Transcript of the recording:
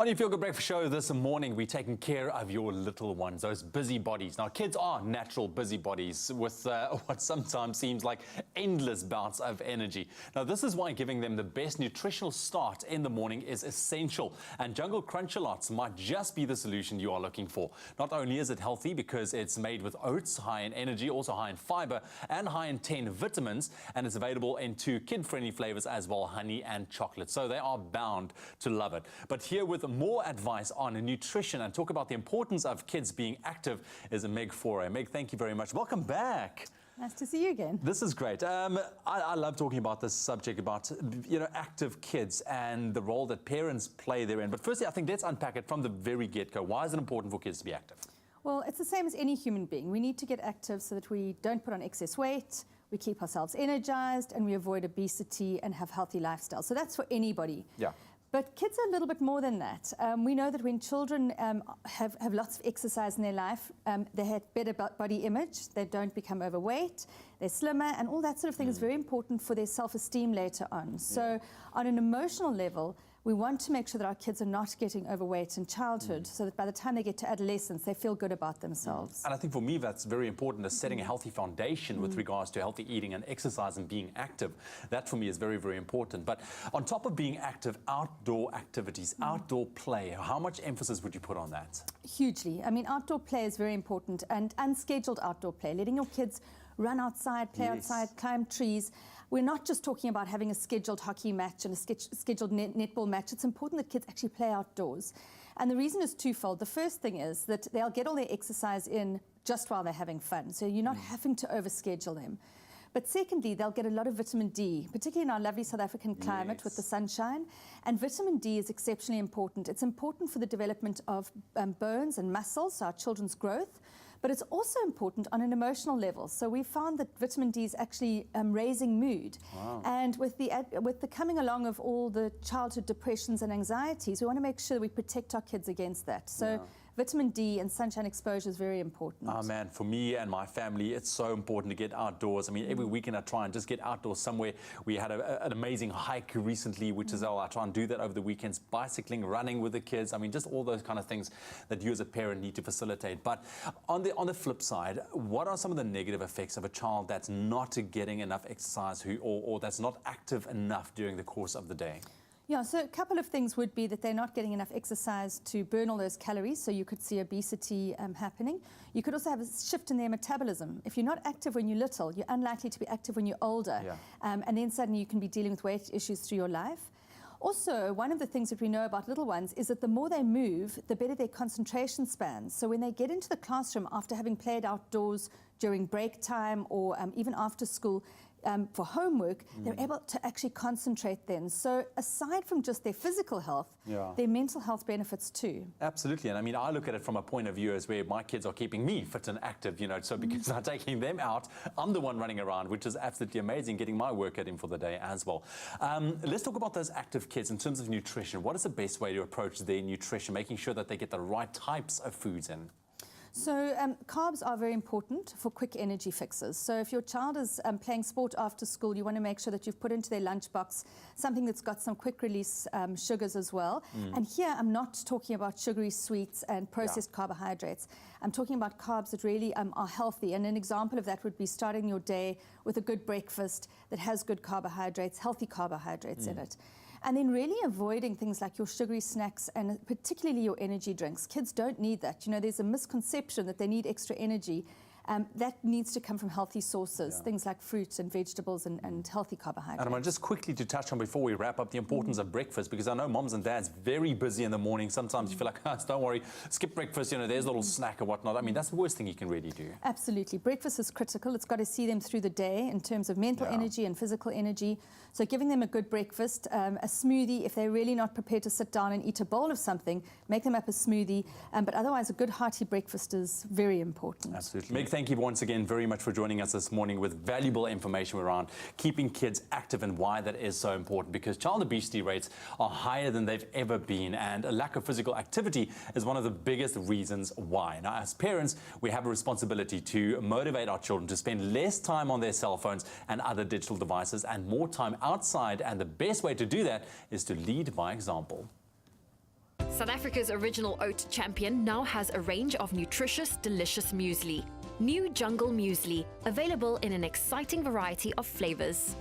On your Feel Good Breakfast Show this morning, we're taking care of your little ones, those busy bodies. Now, kids are natural busybodies with what sometimes seems like endless bouts of energy. Now, this is why giving them the best nutritional start in the morning is essential. And Jungle Crunch-A-Lots might just be the solution you are looking for. Not only is it healthy because it's made with oats, high in energy, also high in fiber, and high in 10 vitamins, and it's available in 2 kid-friendly flavors as well, honey and chocolate. So they are bound to love it. But here with more advice on nutrition and talk about the importance of kids being active is Meg Foray. Meg, thank you very much. Welcome back. Nice to see you again. This is great. I love talking about this subject about, active kids and the role that parents play therein. But firstly, I think let's unpack it from the very get-go. Why is it important for kids to be active? Well, it's the same as any human being. We need to get active so that we don't put on excess weight, we keep ourselves energized, and we avoid obesity and have healthy lifestyles. So that's for anybody. Yeah. But kids are a little bit more than that. We know that when children have lots of exercise in their life, they have better body image, they don't become overweight, they're slimmer, and all that sort of thing is very important for their self-esteem later on. So on an emotional level, we want to make sure that our kids are not getting overweight in childhood so that by the time they get to adolescence, they feel good about themselves. And I think for me, that's very important, is setting a healthy foundation with regards to healthy eating and exercise and being active. That for me is very, very important. But on top of being active, outdoor activities, outdoor play, how much emphasis would you put on that? Hugely. I mean, outdoor play is very important, and unscheduled outdoor play, letting your kids run outside, play outside, climb trees. We're not just talking about having a scheduled hockey match and a scheduled netball match. It's important that kids actually play outdoors. And the reason is twofold. The first thing is that they'll get all their exercise in just while they're having fun. So you're not having to overschedule them. But secondly, they'll get a lot of vitamin D, particularly in our lovely South African climate with the sunshine. And vitamin D is exceptionally important. It's important for the development of bones and muscles, so our children's growth. But it's also important on an emotional level. So we found that vitamin D is actually raising mood. Wow. And with the coming along of all the childhood depressions and anxieties, we want to make sure that we protect our kids against that. So vitamin D and sunshine exposure is very important. Oh man, for me and my family, it's so important to get outdoors. I mean, every weekend I try and just get outdoors somewhere. We had an amazing hike recently, which is I try and do that over the weekends, bicycling, running with the kids. I mean, just all those kind of things that you as a parent need to facilitate. But on the flip side, what are some of the negative effects of a child that's not getting enough exercise or that's not active enough during the course of the day? Yeah, so a couple of things would be that they're not getting enough exercise to burn all those calories, so you could see obesity happening. You could also have a shift in their metabolism. If you're not active when you're little, you're unlikely to be active when you're older. Yeah. And then suddenly you can be dealing with weight issues through your life. Also, one of the things that we know about little ones is that the more they move, the better their concentration spans. So when they get into the classroom after having played outdoors during break time or even after school, for homework, they're able to actually concentrate then. So aside from just their physical health, their mental health benefits too. Absolutely. And I mean, I look at it from a point of view as where my kids are keeping me fit and active, so because I'm taking them out, I'm the one running around, which is absolutely amazing, getting my workout in for the day as well. Let's talk about those active kids in terms of nutrition. What is the best way to approach their nutrition, making sure that they get the right types of foods in? So carbs are very important for quick energy fixes. So if your child is playing sport after school, you want to make sure that you've put into their lunchbox something that's got some quick release sugars as well. And here I'm not talking about sugary sweets and processed carbohydrates. I'm talking about carbs that really are healthy. And an example of that would be starting your day with a good breakfast that has good carbohydrates, healthy carbohydrates in it. And then really avoiding things like your sugary snacks and particularly your energy drinks. Kids don't need that. There's a misconception that they need extra energy. That needs to come from healthy sources, things like fruits and vegetables and healthy carbohydrates. And I want just quickly to touch on before we wrap up the importance of breakfast, because I know moms and dads very busy in the morning. Sometimes you feel like, don't worry, skip breakfast, there's a little snack or whatnot. I mean, that's the worst thing you can really do. Absolutely. Breakfast is critical. It's got to see them through the day in terms of mental energy and physical energy. So giving them a good breakfast, a smoothie, if they're really not prepared to sit down and eat a bowl of something, make them up a smoothie. But otherwise, a good hearty breakfast is very important. Absolutely. Meg, thank you once again very much for joining us this morning with valuable information around keeping kids active and why that is so important, because child obesity rates are higher than they've ever been, and a lack of physical activity is one of the biggest reasons why. Now, as parents, we have a responsibility to motivate our children to spend less time on their cell phones and other digital devices and more time outside, and the best way to do that is to lead by example. South Africa's original oat champion now has a range of nutritious, delicious muesli. New Jungle Muesli, available in an exciting variety of flavors.